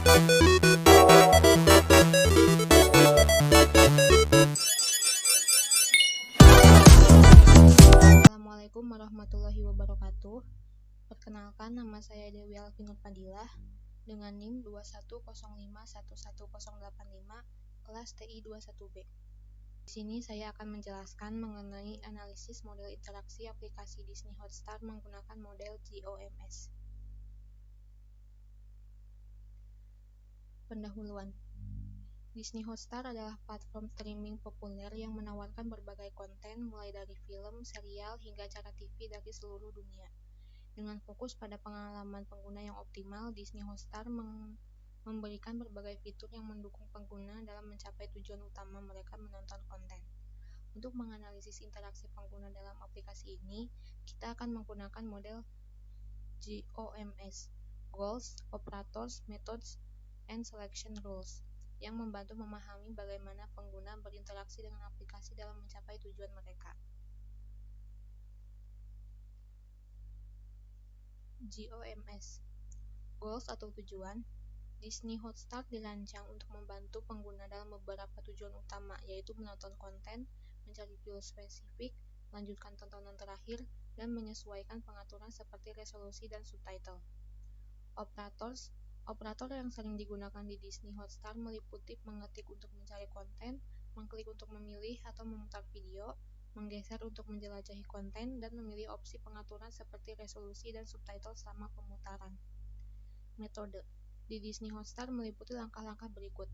Assalamualaikum warahmatullahi wabarakatuh. Perkenalkan, nama saya Dewi Alvinur Fadilah dengan NIM 210511085 kelas TI 21B. Di sini saya akan menjelaskan mengenai analisis model interaksi aplikasi Disney Hotstar menggunakan model GOMS. Pendahuluan. Disney Hotstar adalah platform streaming populer yang menawarkan berbagai konten mulai dari film, serial, hingga acara TV dari seluruh dunia. Dengan fokus pada pengalaman pengguna yang optimal, Disney Hotstar memberikan berbagai fitur yang mendukung pengguna dalam mencapai tujuan utama mereka menonton konten. Untuk menganalisis interaksi pengguna dalam aplikasi ini, kita akan menggunakan model GOMS, Goals, Operators, Methods, and Selection Rules, yang membantu memahami bagaimana pengguna berinteraksi dengan aplikasi dalam mencapai tujuan mereka. GOMS, Goals atau tujuan. Disney Hotstar dirancang untuk membantu pengguna dalam beberapa tujuan utama, yaitu menonton konten, mencari view spesifik, melanjutkan tontonan terakhir, dan menyesuaikan pengaturan seperti resolusi dan subtitle. Operators. Operator yang sering digunakan di Disney Hotstar meliputi mengetik untuk mencari konten, mengklik untuk memilih atau memutar video, menggeser untuk menjelajahi konten, dan memilih opsi pengaturan seperti resolusi dan subtitle selama pemutaran. Metode di Disney Hotstar meliputi langkah-langkah berikut: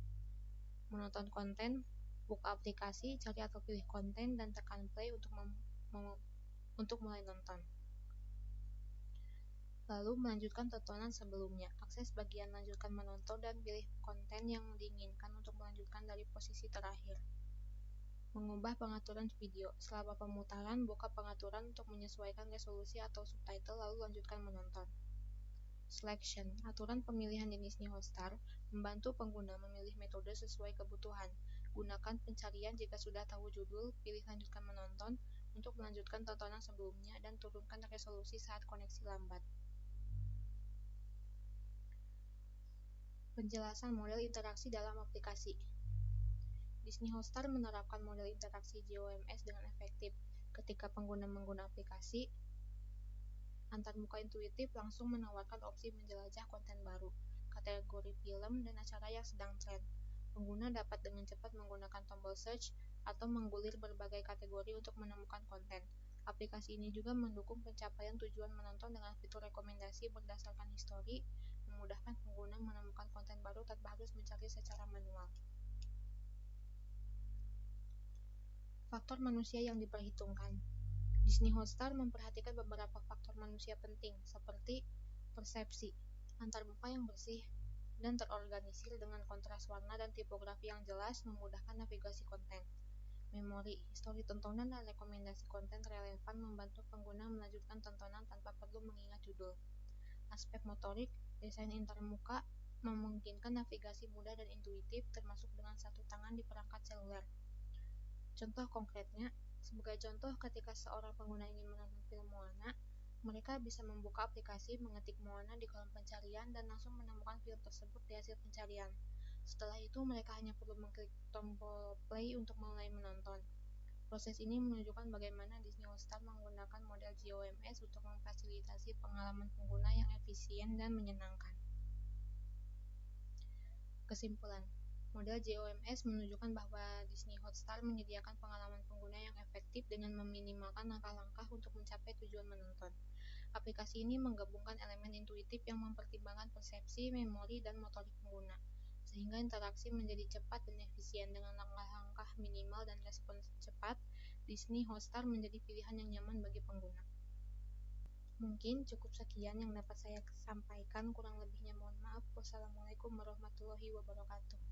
menonton konten, buka aplikasi, cari atau pilih konten, dan tekan play untuk mulai nonton. Lalu melanjutkan tontonan sebelumnya, akses bagian lanjutkan menonton dan pilih konten yang diinginkan untuk melanjutkan dari posisi terakhir. Mengubah pengaturan video, selama pemutaran buka pengaturan untuk menyesuaikan resolusi atau subtitle lalu lanjutkan menonton. Selection, aturan pemilihan di Disney Hotstar membantu pengguna memilih metode sesuai kebutuhan. Gunakan pencarian jika sudah tahu judul, pilih lanjutkan menonton untuk melanjutkan tontonan sebelumnya, dan turunkan resolusi saat koneksi lambat. Penjelasan model interaksi dalam aplikasi. Disney Hotstar menerapkan model interaksi GOMS dengan efektif. Ketika pengguna menggunakan aplikasi, antarmuka intuitif langsung menawarkan opsi menjelajah konten baru, kategori film, dan acara yang sedang tren. Pengguna dapat dengan cepat menggunakan tombol search atau menggulir berbagai kategori untuk menemukan konten. Aplikasi ini juga mendukung pencapaian tujuan menonton dengan fitur rekomendasi berdasarkan histori, memudahkan pengguna menemukan konten baru tanpa harus mencari secara manual. Faktor manusia yang diperhitungkan. Disney Hotstar memperhatikan beberapa faktor manusia penting, seperti persepsi, antarmuka yang bersih dan terorganisir dengan kontras warna dan tipografi yang jelas memudahkan navigasi konten. Memori, histori tontonan dan rekomendasi konten relevan membantu pengguna melanjutkan tontonan tanpa perlu mengingat judul. Aspek motorik, desain antarmuka memungkinkan navigasi mudah dan intuitif, termasuk dengan satu tangan di perangkat seluler. Contoh konkretnya, sebagai contoh, ketika seorang pengguna ingin menonton film Moana, mereka bisa membuka aplikasi, mengetik Moana di kolom pencarian, dan langsung menemukan film tersebut di hasil pencarian. Setelah itu, mereka hanya perlu mengklik tombol play untuk mulai menonton. Proses ini menunjukkan bagaimana Disney Hotstar menggunakan model GOMS untuk memfasilitasi pengalaman pengguna yang efisien dan menyenangkan. Kesimpulan, model GOMS menunjukkan bahwa Disney Hotstar menyediakan pengalaman pengguna yang efektif dengan meminimalkan langkah-langkah untuk mencapai tujuan menonton. Aplikasi ini menggabungkan elemen intuitif yang mempertimbangkan persepsi, memori, dan motorik pengguna, sehingga interaksi menjadi cepat dan efisien. Dengan langkah-langkah minimal dan respons cepat, Disney Hotstar menjadi pilihan yang nyaman bagi pengguna. Mungkin cukup sekian yang dapat saya sampaikan, kurang lebihnya mohon maaf. Wassalamualaikum warahmatullahi wabarakatuh.